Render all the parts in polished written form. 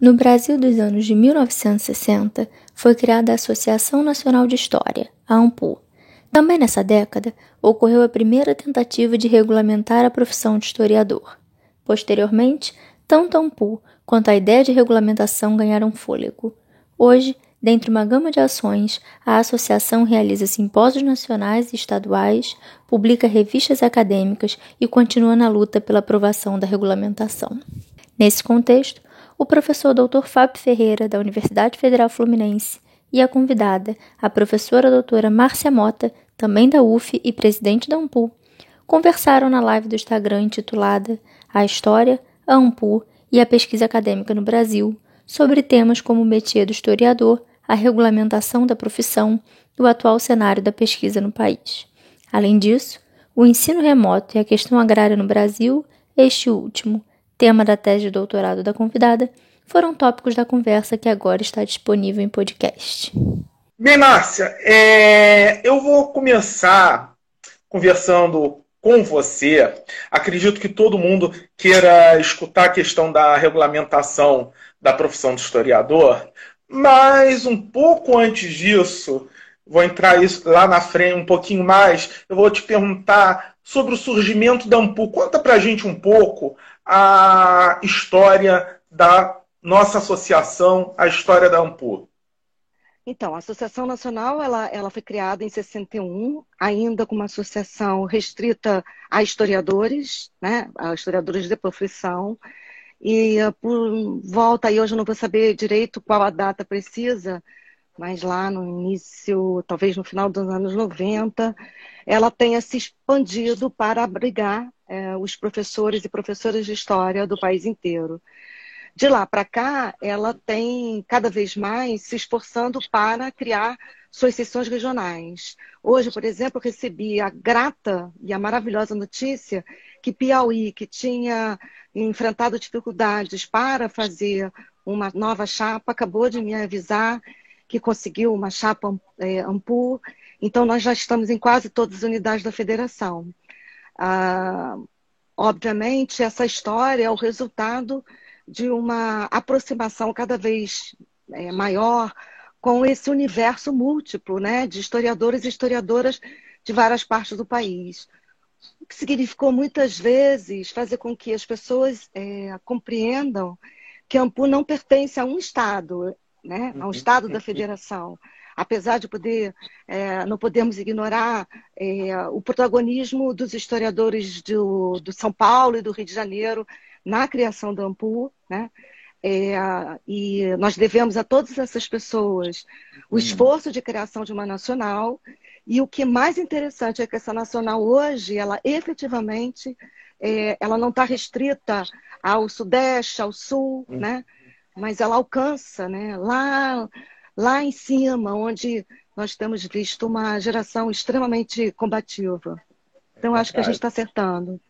No Brasil dos anos de 1960, foi criada a Associação Nacional de História, a ANPU. Também nessa década, ocorreu a primeira tentativa de regulamentar a profissão de historiador. Posteriormente, tanto a ANPU quanto a ideia de regulamentação ganharam fôlego. Hoje, dentre uma gama de ações, a associação realiza simpósios nacionais e estaduais, publica revistas acadêmicas e continua na luta pela aprovação da regulamentação. Nesse contexto, o professor Dr. Fábio Ferreira, da Universidade Federal Fluminense, e a convidada, a professora doutora Márcia Mota, também da UF e presidente da ANPU, conversaram na live do Instagram intitulada A História, a ANPU e a Pesquisa Acadêmica no Brasil, sobre temas como o métier do historiador, a regulamentação da profissão e o atual cenário da pesquisa no país. Além disso, o ensino remoto e a questão agrária no Brasil, este último, tema da tese de doutorado da convidada, foram tópicos da conversa que agora está disponível em podcast. Bem, Márcia, eu vou começar conversando com você. Acredito que todo mundo queira escutar a questão da regulamentação da profissão de historiador, mas um pouco antes disso, vou entrar isso lá na frente um pouquinho mais, eu vou te perguntar sobre o surgimento da ANPU. Conta pra gente um pouco a história da nossa associação, a história da ANPU. Então, a Associação Nacional ela foi criada em 61, ainda como uma associação restrita a historiadores, né, a historiadores de profissão, e por volta, aí hoje eu não vou saber direito qual a data precisa, mas lá no início, talvez no final dos anos 90, ela tenha se expandido para abrigar os professores e professoras de história do país inteiro. De lá para cá, ela tem cada vez mais se esforçando para criar suas seções regionais. Hoje, por exemplo, eu recebi a grata e a maravilhosa notícia que Piauí, que tinha enfrentado dificuldades para fazer uma nova chapa, acabou de me avisar que conseguiu uma chapa ANPU. Então, nós já estamos em quase todas as unidades da federação. Obviamente, essa história é o resultado de uma aproximação cada vez maior com esse universo múltiplo, né, de historiadores e historiadoras de várias partes do país. O que significou muitas vezes fazer com que as pessoas compreendam que a ANPU não pertence a um Estado, né, a um Estado da federação. Apesar de não podemos ignorar o protagonismo dos historiadores do São Paulo e do Rio de Janeiro na criação da ANPU, né? E nós devemos a todas essas pessoas o esforço de criação de uma nacional, e o que mais interessante é que essa nacional hoje, ela efetivamente, ela não está restrita ao Sudeste, ao Sul, né? Mas ela alcança, né, lá em cima, onde nós temos visto uma geração extremamente combativa. Então, acho que a gente está acertando.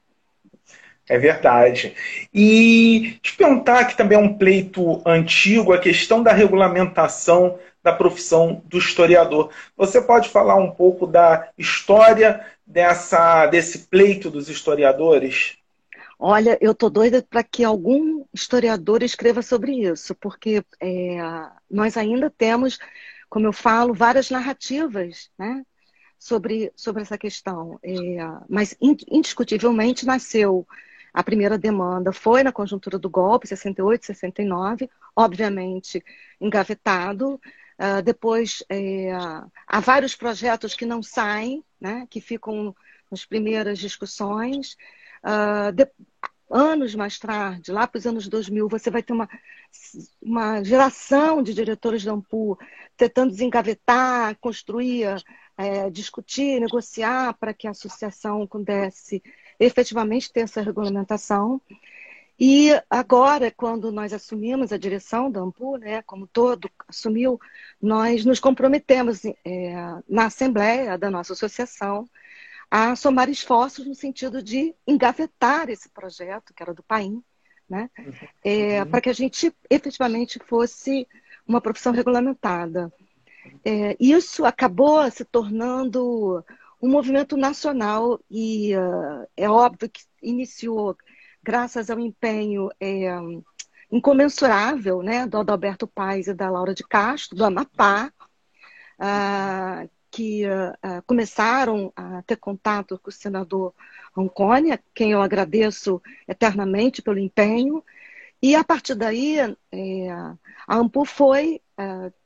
É verdade. E te perguntar, que também é um pleito antigo, a questão da regulamentação da profissão do historiador. Você pode falar um pouco da história desse pleito dos historiadores? Olha, eu estou doida para que algum historiador escreva sobre isso, porque nós ainda temos, como eu falo, várias narrativas, né, sobre essa questão. Mas, indiscutivelmente, nasceu a primeira demanda, foi na conjuntura do golpe, 68, 69, obviamente engavetado. Depois, há vários projetos que não saem, né, que ficam nas primeiras discussões. Anos mais tarde, lá para os anos 2000, você vai ter uma geração de diretores da ANPU tentando desengavetar, construir, discutir, negociar para que a associação pudesse efetivamente ter essa regulamentação. E agora, quando nós assumimos a direção da ANPU, né, como todo assumiu, nós nos comprometemos na Assembleia da nossa associação a somar esforços no sentido de engavetar esse projeto, que era do PAIN, né, para que a gente efetivamente fosse uma profissão regulamentada. Isso acabou se tornando um movimento nacional e é óbvio que iniciou graças ao empenho incomensurável, né, do Adalberto Paes e da Laura de Castro, do Amapá, que começaram a ter contato com o senador Roncone, a quem eu agradeço eternamente pelo empenho, e a partir daí a AMPU foi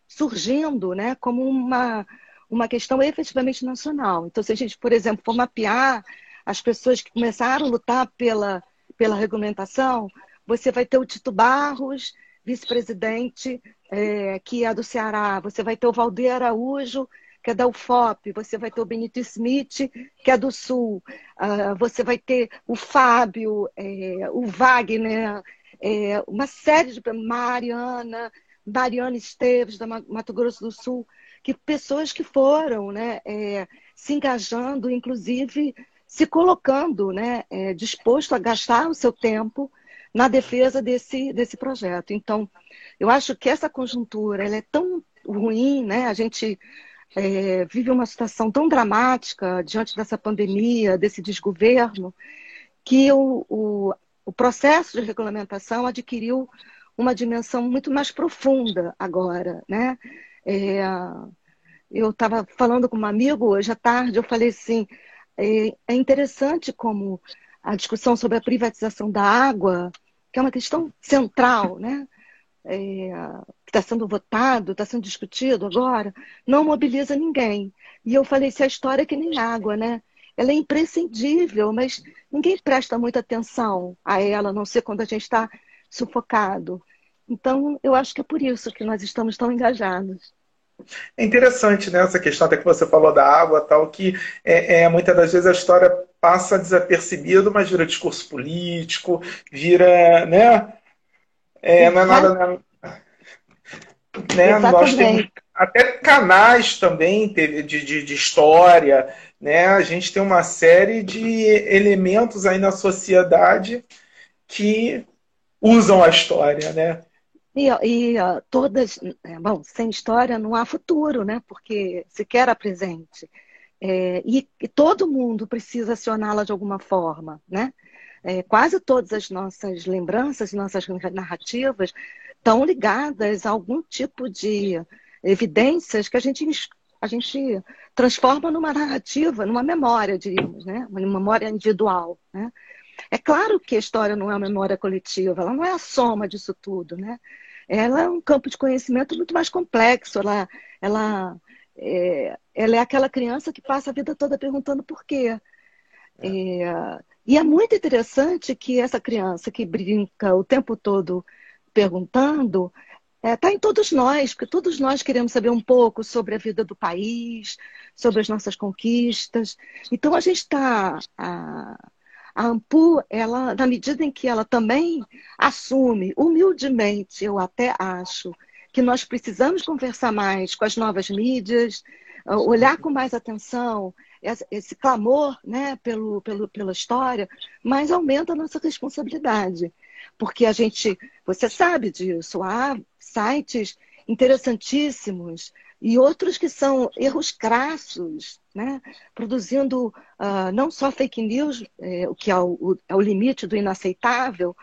surgindo, né, como uma questão efetivamente nacional. Então, se a gente, por exemplo, for mapear as pessoas que começaram a lutar pela regulamentação, você vai ter o Tito Barros, vice-presidente, que é do Ceará. Você vai ter o Valdir Araújo, que é da UFOP. Você vai ter o Benito Smith, que é do Sul. Você vai ter o Fábio, o Wagner, uma série de... Mariana Esteves, da Mato Grosso do Sul, que pessoas que foram, né, se engajando, inclusive se colocando, né, disposto a gastar o seu tempo na defesa desse projeto. Então, eu acho que essa conjuntura ela é tão ruim, né? A gente vive uma situação tão dramática diante dessa pandemia, desse desgoverno, que o processo de regulamentação adquiriu uma dimensão muito mais profunda agora, né? Eu estava falando com um amigo hoje à tarde, eu falei assim, é interessante como a discussão sobre a privatização da água, que é uma questão central, né? Que está sendo votado, está sendo discutido agora, não mobiliza ninguém. E eu falei, se a história é que nem água, né? Ela é imprescindível, mas ninguém presta muita atenção a ela, a não ser quando a gente está sufocado. Então, eu acho que é por isso que nós estamos tão engajados. É interessante, né, essa questão até que você falou da água, tal, que muitas das vezes a história passa desapercebido, mas vira discurso político, vira, né, não é nada, né, nós temos até canais também de história, né, a gente tem uma série de elementos aí na sociedade que usam a história, né. Todas, bom, sem história não há futuro, né? Porque sequer há presente. E todo mundo precisa acioná-la de alguma forma, né? Quase todas as nossas lembranças, nossas narrativas estão ligadas a algum tipo de evidências que a gente transforma numa narrativa, numa memória, diríamos, né? Uma memória individual, né? É claro que a história não é uma memória coletiva, ela não é a soma disso tudo, né? Ela é um campo de conhecimento muito mais complexo, ela é aquela criança que passa a vida toda perguntando por quê. E é muito interessante que essa criança que brinca o tempo todo perguntando está em todos nós, porque todos nós queremos saber um pouco sobre a vida do país, sobre as nossas conquistas. Então a gente está... A AMPU, ela, na medida em que ela também assume, humildemente, eu até acho, que nós precisamos conversar mais com as novas mídias, olhar com mais atenção esse clamor, né, pela história, mas aumenta a nossa responsabilidade. Porque você sabe disso, há sites interessantíssimos e outros que são erros crassos, né? Produzindo não só fake news, o que é o limite do inaceitável,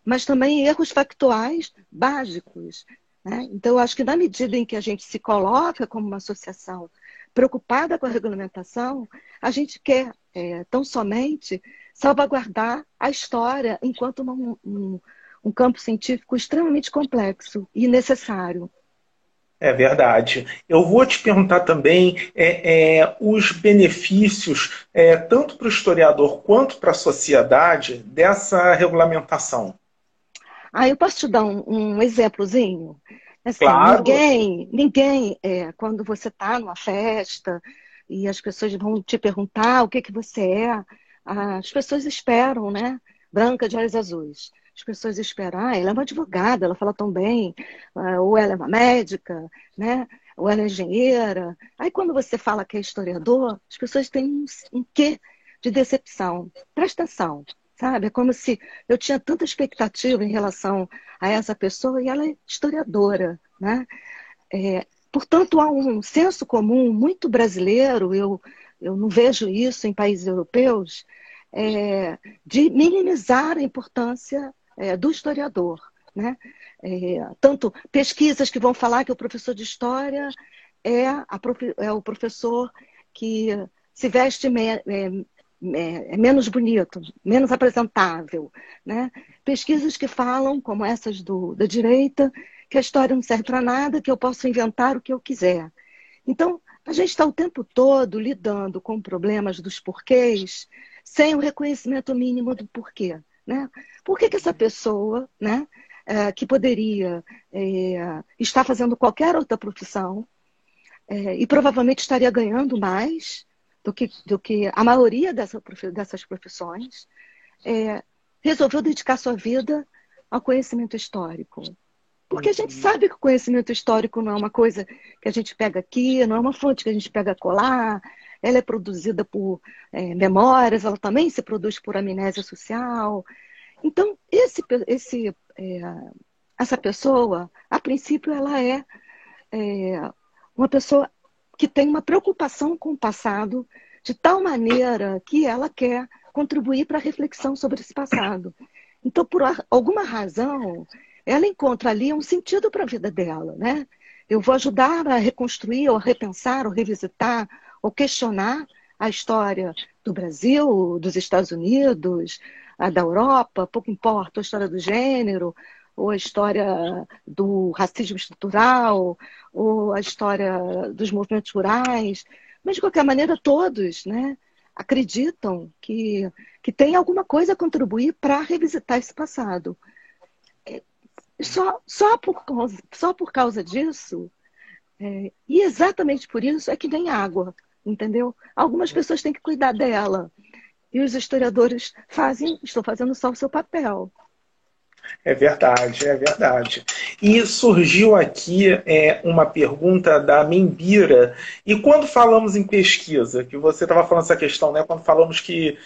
mas também erros factuais básicos, né? Então, eu acho que na medida em que a gente se coloca como uma associação preocupada com a regulamentação, a gente quer tão somente salvaguardar a história enquanto um campo científico extremamente complexo e necessário. É verdade. Eu vou te perguntar também os benefícios, tanto para o historiador quanto para a sociedade, dessa regulamentação. Eu posso te dar um exemplozinho? Assim, Claro. ninguém quando você está numa festa e as pessoas vão te perguntar o que você é, as pessoas esperam, né? Branca de olhos azuis. As pessoas esperam, ela é uma advogada, ela fala tão bem, ou ela é uma médica, né? Ou ela é engenheira. Aí quando você fala que é historiador, as pessoas têm um quê de decepção. Presta atenção, sabe? É como se eu tinha tanta expectativa em relação a essa pessoa e ela é historiadora, né? Portanto, há um senso comum muito brasileiro, eu não vejo isso em países europeus, de minimizar a importância do historiador, né? tanto pesquisas que vão falar que o professor de história é o professor que se veste menos bonito, menos apresentável, né? Pesquisas que falam, como essas da direita, que a história não serve para nada, que eu posso inventar o que eu quiser. Então, a gente está o tempo todo lidando com problemas dos porquês sem o reconhecimento mínimo do porquê, né? Por que essa pessoa, né, que poderia estar fazendo qualquer outra profissão e provavelmente estaria ganhando mais do que a maioria dessas profissões, resolveu dedicar sua vida ao conhecimento histórico? Porque a gente sabe que o conhecimento histórico não é uma coisa que a gente pega aqui, não é uma fonte que a gente pega colar, ela é produzida por memórias, ela também se produz por amnésia social. Então, essa pessoa, a princípio, ela é uma pessoa que tem uma preocupação com o passado de tal maneira que ela quer contribuir para a reflexão sobre esse passado. Então, por alguma razão, ela encontra ali um sentido para a vida dela, né? Eu vou ajudar a reconstruir, ou repensar, ou revisitar, ou questionar a história do Brasil, dos Estados Unidos, a da Europa, pouco importa, a história do gênero, ou a história do racismo estrutural, ou a história dos movimentos rurais. Mas, de qualquer maneira, todos, né, acreditam que tem alguma coisa a contribuir para revisitar esse passado. Só por causa disso, e exatamente por isso, é que nem água, entendeu? Algumas pessoas têm que cuidar dela. E os historiadores estão fazendo só o seu papel. É verdade, é verdade. E surgiu aqui uma pergunta da Membira. E quando falamos em pesquisa, que você estava falando essa questão, né? Quando falamos que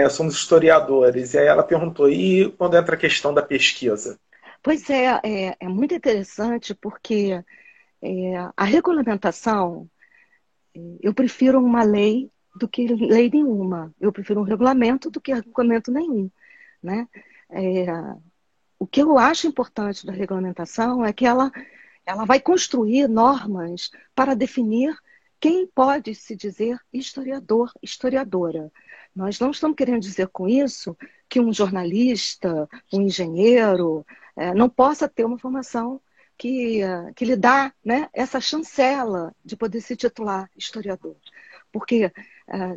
somos historiadores, e aí ela perguntou, e quando entra a questão da pesquisa? Pois é muito interessante porque a regulamentação, eu prefiro uma lei do que lei nenhuma. Eu prefiro um regulamento do que regulamento nenhum, né? O que eu acho importante da regulamentação é que ela vai construir normas para definir quem pode se dizer historiador, historiadora. Nós não estamos querendo dizer com isso que um jornalista, um engenheiro, não possa ter uma formação que lhe dá, né, essa chancela de poder se titular historiador. Porque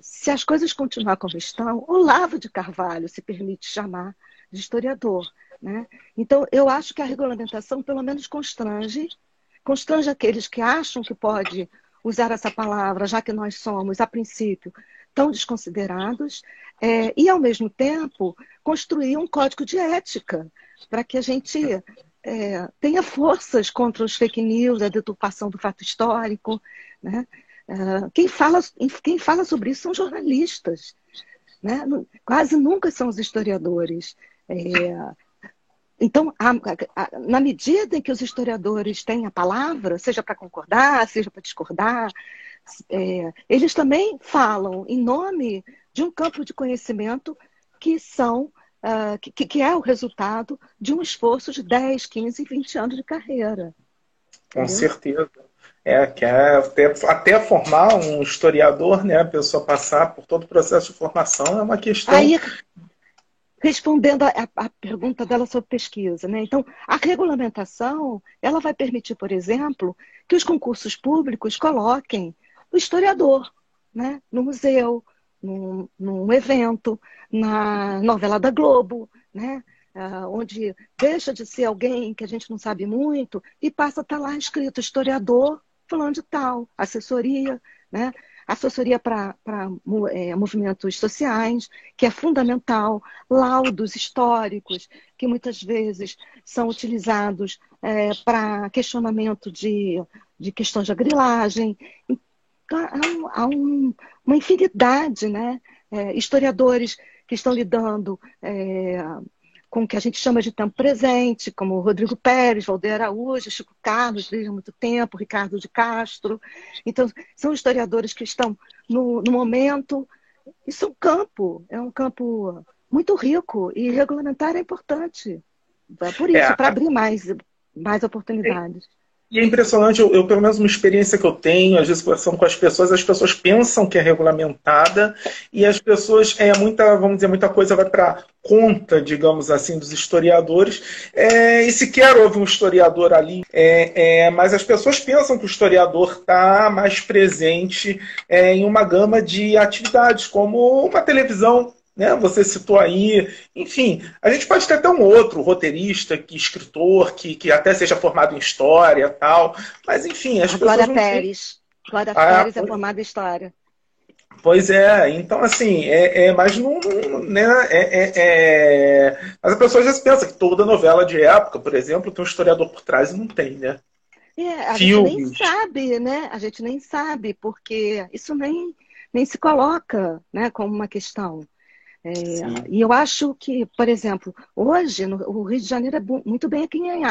se as coisas continuar como estão, Olavo de Carvalho se permite chamar de historiador, né? Então, eu acho que a regulamentação, pelo menos, constrange aqueles que acham que pode usar essa palavra, já que nós somos, a princípio, tão desconsiderados, e, ao mesmo tempo, construir um código de ética para que a gente tenha forças contra os fake news, a deturpação do fato histórico, né? Quem fala sobre isso são jornalistas, né? Quase nunca são os historiadores. Então, na medida em que os historiadores têm a palavra, seja para concordar, seja para discordar, eles também falam em nome de um campo de conhecimento que é o resultado de um esforço de 10, 15, 20 anos de carreira. Com certeza. Que até formar um historiador, né, a pessoa passar por todo o processo de formação é uma questão... Aí, respondendo a pergunta dela sobre pesquisa, né? Então, a regulamentação, ela vai permitir, por exemplo, que os concursos públicos coloquem o historiador, né, no museu, num evento, na novela da Globo, né, onde deixa de ser alguém que a gente não sabe muito e passa a estar lá escrito historiador fulano de tal, assessoria, né? Assessoria para movimentos sociais, que é fundamental, laudos históricos, que muitas vezes são utilizados para questionamento de questões de grilagem. Então, há uma infinidade, né? Historiadores que estão lidando com o que a gente chama de tempo presente, como Rodrigo Pérez, Valdeir Araújo, Chico Carlos, desde há muito tempo, Ricardo de Castro. Então, são historiadores que estão no momento. Isso é um campo muito rico e regulamentar é importante. Por É, isso, para abrir mais oportunidades. e é impressionante, pelo menos uma experiência que eu tenho, às vezes conversando com as pessoas pensam que é regulamentada e as pessoas, vamos dizer, muita coisa vai para conta, digamos assim, dos historiadores, e sequer houve um historiador ali, mas as pessoas pensam que o historiador está mais presente em uma gama de atividades, como uma televisão, né? Você citou aí, enfim, a gente pode ter até um outro roteirista, escritor, que até seja formado em história tal, mas enfim, as A pessoas Glória não têm. Pérez. Glória Ah, Pérez é formada em História. pois é, então assim, mas não, né, mas a pessoa já se pensa que toda novela de época, por exemplo, tem um historiador por trás e não tem, né? A gente nem Filmes. sabe, né? A gente nem sabe, porque isso nem se coloca, né, como uma questão. Sim. E eu acho que, por exemplo, hoje o Rio de Janeiro é muito bem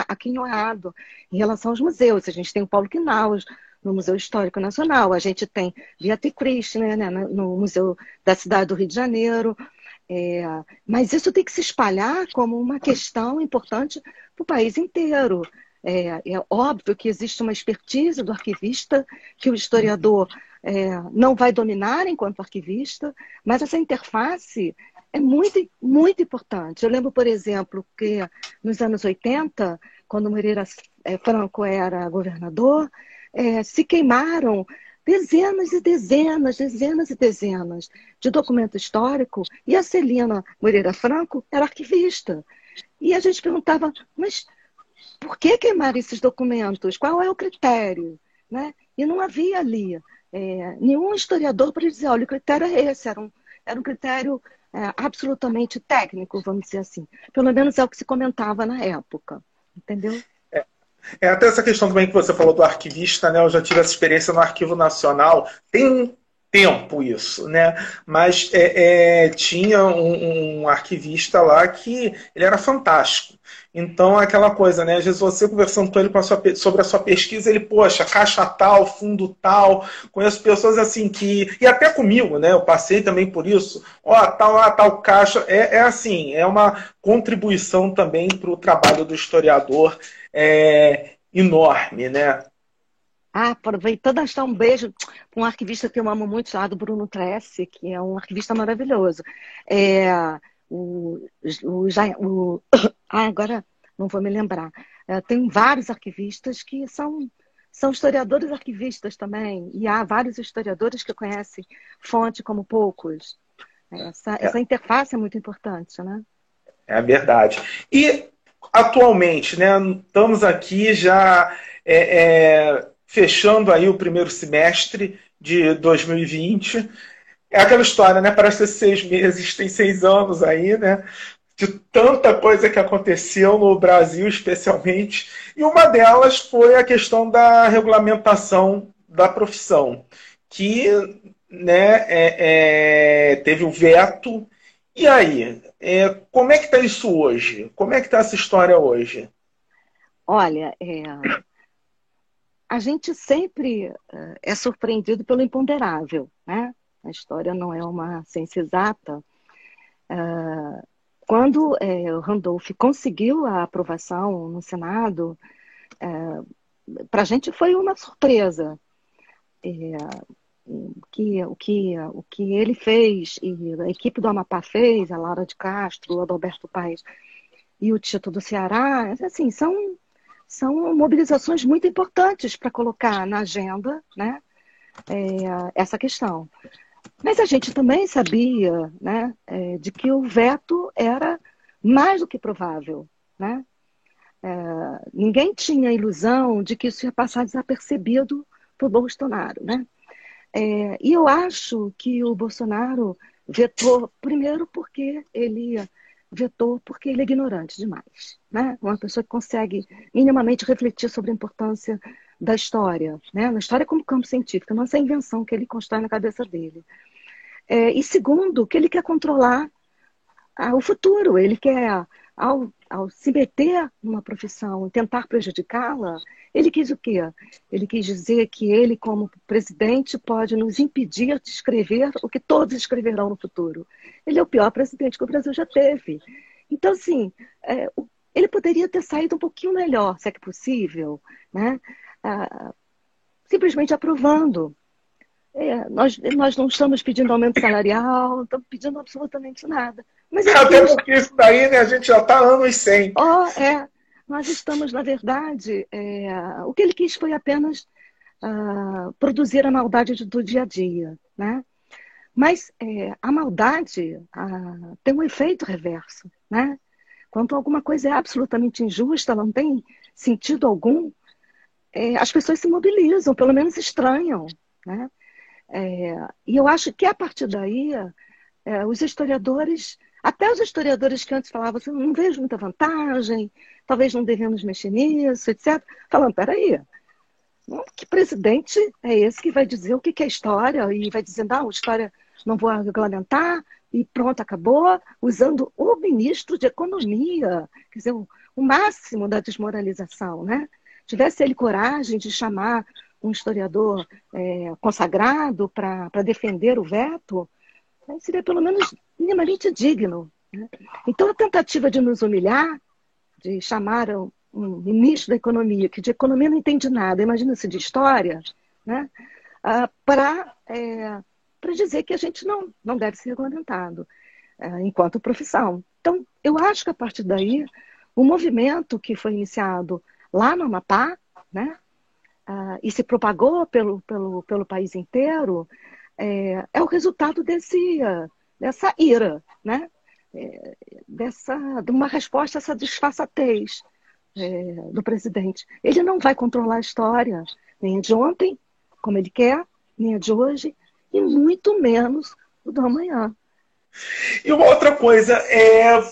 aquinhoado em relação aos museus. A gente tem o Paulo Quinaus no Museu Histórico Nacional, a gente tem Beatriz Christ, né, no Museu da Cidade do Rio de Janeiro. Mas isso tem que se espalhar como uma questão importante para o país inteiro. É óbvio que existe uma expertise do arquivista, que o historiador não vai dominar enquanto arquivista, mas essa interface é muito, muito importante. Eu lembro, por exemplo, que nos anos 80, quando Moreira Franco era governador, se queimaram dezenas e dezenas, dezenas e dezenas de documento histórico, e a Celina Moreira Franco era arquivista. E a gente perguntava, mas por que queimar esses documentos? Qual é o critério? Né? E não havia ali nenhum historiador para dizer, olha, o critério é esse, era um critério absolutamente técnico, vamos dizer assim. Pelo menos é o que se comentava na época, entendeu? Até essa questão também que você falou do arquivista, né? Eu já tive essa experiência no Arquivo Nacional. Tem um tempo isso, né? Mas tinha um arquivista lá que ele era fantástico. Então, aquela coisa, né? Às vezes você conversando com ele sobre a sua pesquisa, ele, poxa, caixa tal, fundo tal. Conheço pessoas assim que. E até comigo, né? Eu passei também por isso. Ó, tal caixa. Assim, é uma contribuição também para o trabalho do historiador enorme, né? Aproveitando, deixar um beijo para um arquivista que eu amo muito, chamado Bruno Tressi, que é um arquivista maravilhoso. É, o, agora não vou me lembrar. Tem vários arquivistas que são historiadores arquivistas também, e há vários historiadores que conhecem fonte como poucos. Essa interface é muito importante, né? É a verdade. E atualmente, né, estamos aqui já fechando aí o primeiro semestre de 2020. É aquela história, né? Parece ser 6 meses, tem 6 anos aí, né? De tanta coisa que aconteceu no Brasil, especialmente. E uma delas foi a questão da regulamentação da profissão, que, né, teve o veto. E aí, como é que está isso hoje? Como é que está essa história hoje? Olha, a gente sempre é surpreendido pelo imponderável, né? A história não é uma ciência exata. Quando o Randolph conseguiu a aprovação no Senado, para a gente foi uma surpresa. O que ele fez, e a equipe do Amapá fez, a Laura de Castro, o Adalberto Paes e o Tito do Ceará, assim, são mobilizações muito importantes para colocar na agenda, né, essa questão. Mas a gente também sabia, né, de que o veto era mais do que provável. Né? Ninguém tinha a ilusão de que isso ia passar desapercebido por Bolsonaro. Né? E eu acho que o Bolsonaro vetou, primeiro porque ele é ignorante demais. Né? Uma pessoa que consegue minimamente refletir sobre a importância da história, né? Na história como campo científico, não essa invenção que ele constrói na cabeça dele. E segundo, que ele quer controlar o futuro, ele quer, ao se meter numa profissão e tentar prejudicá-la, ele quis o quê? Ele quis dizer que ele, como presidente, pode nos impedir de escrever o que todos escreverão no futuro. Ele é o pior presidente que o Brasil já teve. Então, assim, ele poderia ter saído um pouquinho melhor, se é que possível, né? Simplesmente aprovando. Nós não estamos pedindo aumento salarial, não estamos pedindo absolutamente nada. Mas Até porque isso daí, né, a gente já está anos sem. Nós estamos, na verdade, o que ele quis foi apenas produzir a maldade do dia a dia, né? Mas a maldade tem um efeito reverso, né? Quando alguma coisa é absolutamente injusta, ela não tem sentido algum, as pessoas se mobilizam, pelo menos estranham, né? E eu acho que a partir daí, os historiadores, até os historiadores que antes falavam assim, não vejo muita vantagem, talvez não devemos mexer nisso, etc., falando, peraí, que presidente é esse que vai dizer o que é história e vai dizer, não, história não vou regulamentar e pronto, acabou, usando o ministro de Economia, quer dizer, o máximo da desmoralização, né? Tivesse ele coragem de chamar um historiador consagrado para defender o veto, seria pelo menos minimamente digno, né? Então a tentativa de nos humilhar, de chamar um ministro da Economia, que de economia não entende nada, imagina-se de história, né? Para dizer que a gente não deve ser regulamentado enquanto profissão. Então, eu acho que a partir daí, o movimento que foi iniciado lá no Amapá, né, e se propagou pelo país inteiro, é o resultado dessa ira, né? De uma resposta a essa disfarçatez do presidente. Ele não vai controlar a história, nem a de ontem, como ele quer, nem a de hoje, e muito menos o do amanhã. E uma outra coisa,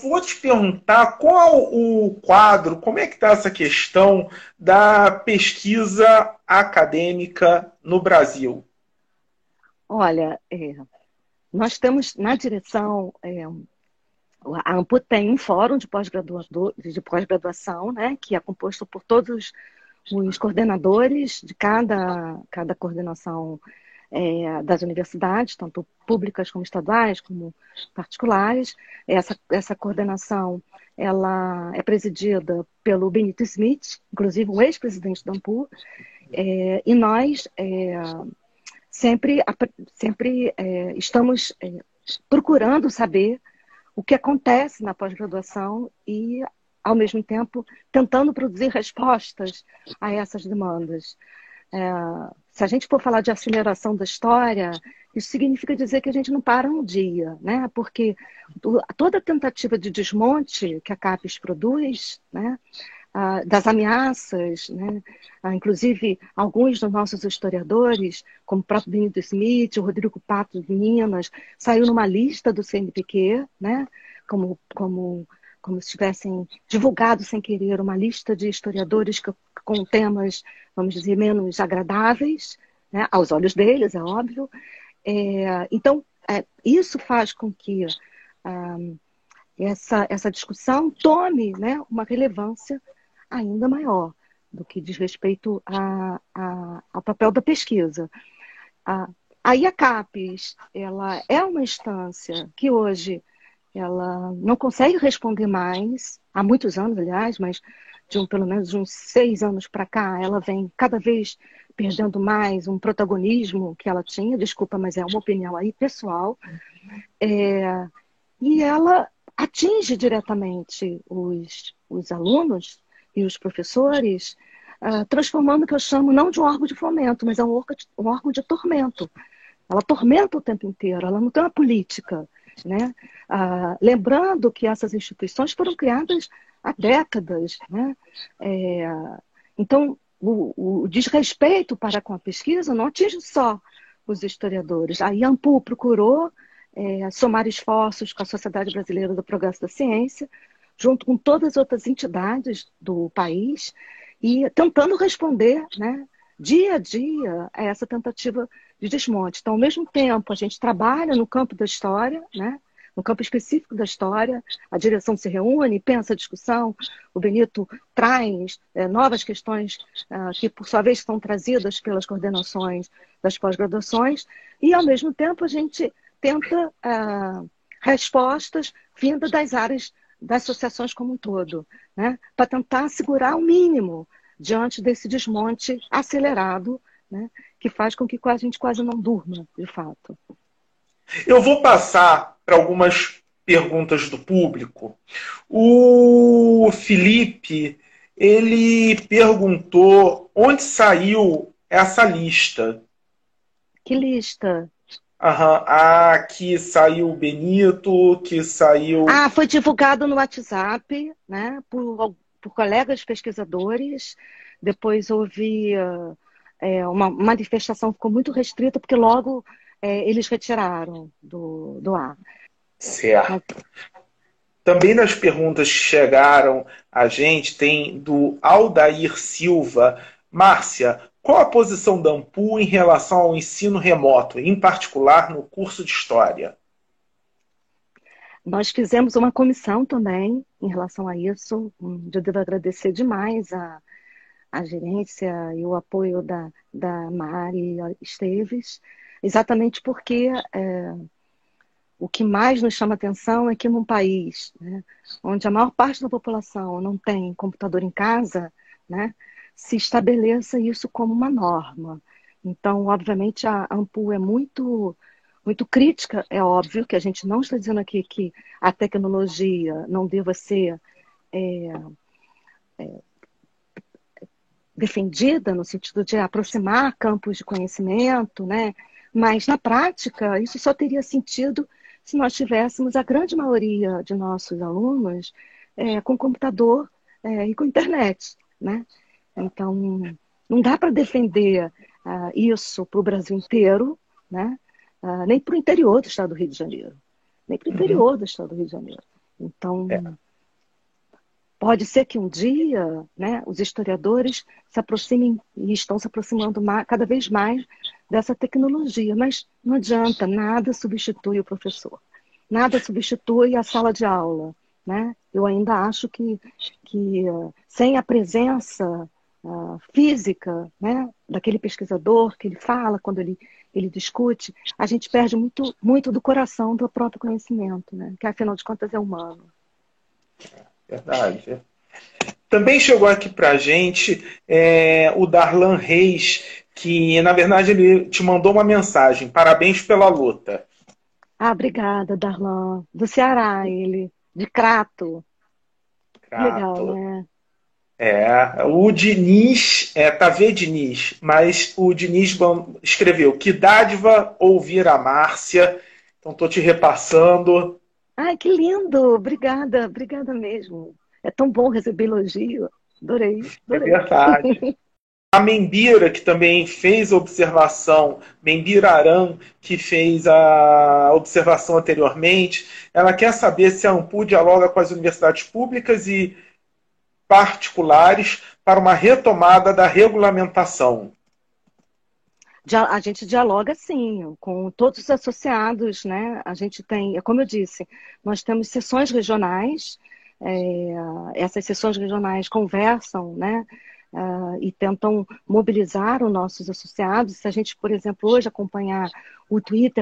vou te perguntar qual o quadro, como é que está essa questão da pesquisa acadêmica no Brasil? Olha, nós temos na direção, a ANPU tem um fórum de pós-graduação, né, que é composto por todos os coordenadores de cada coordenação das universidades, tanto públicas como estaduais, como particulares. Essa coordenação ela é presidida pelo Benito Smith, inclusive um ex-presidente da ANPU, e nós sempre estamos procurando saber o que acontece na pós-graduação e, ao mesmo tempo, tentando produzir respostas a essas demandas. Se a gente for falar de aceleração da história, isso significa dizer que a gente não para um dia, né? Porque toda tentativa de desmonte que a CAPES produz, né, das ameaças, né? Inclusive alguns dos nossos historiadores, como o próprio Benito Smith, o Rodrigo Pato de Minas, saiu numa lista do CNPq, né? Como se tivessem divulgado sem querer uma lista de historiadores com temas, vamos dizer, menos agradáveis, né, aos olhos deles, é óbvio. Então, isso faz com que essa discussão tome, né, uma relevância ainda maior do que diz respeito ao papel da pesquisa. Aí a CAPES, ela é uma instância que hoje ela não consegue responder mais, há muitos anos, aliás, mas pelo menos de uns 6 anos para cá, ela vem cada vez perdendo mais um protagonismo que ela tinha, desculpa, mas é uma opinião aí pessoal, e ela atinge diretamente os alunos e os professores, transformando o que eu chamo não de um órgão de fomento, mas é um órgão de tormento. Ela tormenta o tempo inteiro, ela não tem uma política, né? Lembrando que essas instituições foram criadas há décadas, né? Então, o desrespeito para com a pesquisa não atinge só os historiadores. A ANPU procurou somar esforços com a Sociedade Brasileira do Progresso da Ciência, junto com todas as outras entidades do país, e tentando responder, né, dia a dia a essa tentativa de desmonte. Então, ao mesmo tempo, a gente trabalha no campo da história, né, no campo específico da história, a direção se reúne, pensa a discussão, o Benito traz novas questões que, por sua vez, são trazidas pelas coordenações das pós-graduações, e, ao mesmo tempo, a gente tenta respostas vindas das áreas das associações como um todo, né? Para tentar segurar o mínimo diante desse desmonte acelerado, né? Que faz com que a gente quase não durma, de fato. Eu vou passar para algumas perguntas do público. O Felipe, ele perguntou onde saiu essa lista. Que lista? Aham. Que saiu o Benito, que saiu... Foi divulgado no WhatsApp, né, por colegas pesquisadores. Depois houve uma manifestação, ficou muito restrita, porque logo eles retiraram do ar. Certo. Também nas perguntas que chegaram a gente, tem do Aldair Silva. Márcia, qual a posição da AMPU em relação ao ensino remoto, em particular no curso de História? Nós fizemos uma comissão também em relação a isso. Eu devo agradecer demais a gerência e o apoio da Mari Esteves, exatamente porque o que mais nos chama atenção é que num país, né, onde a maior parte da população não tem computador em casa, né, se estabeleça isso como uma norma. Então, obviamente, a AMPU é muito crítica. É óbvio que a gente não está dizendo aqui que a tecnologia não deva ser defendida no sentido de aproximar campos de conhecimento, né? Mas, na prática, isso só teria sentido se nós tivéssemos a grande maioria de nossos alunos com computador e com internet, né? Então, não dá para defender isso para o Brasil inteiro, né? Nem para o interior do estado do Rio de Janeiro. Nem para o interior do estado do Rio de Janeiro. Então, pode ser que um dia, né, os historiadores se aproximem e estão se aproximando cada vez mais dessa tecnologia, mas não adianta, nada substitui o professor, nada substitui a sala de aula, né? Eu ainda acho que sem a presença física, né, daquele pesquisador que ele fala, quando ele discute, a gente perde muito, muito do coração do próprio conhecimento, né? Que afinal de contas é humano. Verdade. Também chegou aqui para a gente o Darlan Reis, que na verdade ele te mandou uma mensagem. Parabéns pela luta. Obrigada, Darlan. Do Ceará, ele. De Crato. Crato. Legal, né? O Diniz, Tavê Diniz, mas o Diniz escreveu: que dádiva ouvir a Márcia. Então estou te repassando. Ai, que lindo! Obrigada mesmo. É tão bom receber elogio. Adorei. É verdade. A Membira, que também fez a observação, Membira Aran, que fez a observação anteriormente, ela quer saber se a AMPU dialoga com as universidades públicas e particulares para uma retomada da regulamentação. A gente dialoga, sim, com todos os associados, né? A gente tem, como eu disse, nós temos sessões regionais, essas sessões regionais conversam, né? E tentam mobilizar os nossos associados. Se a gente, por exemplo, hoje acompanhar o Twitter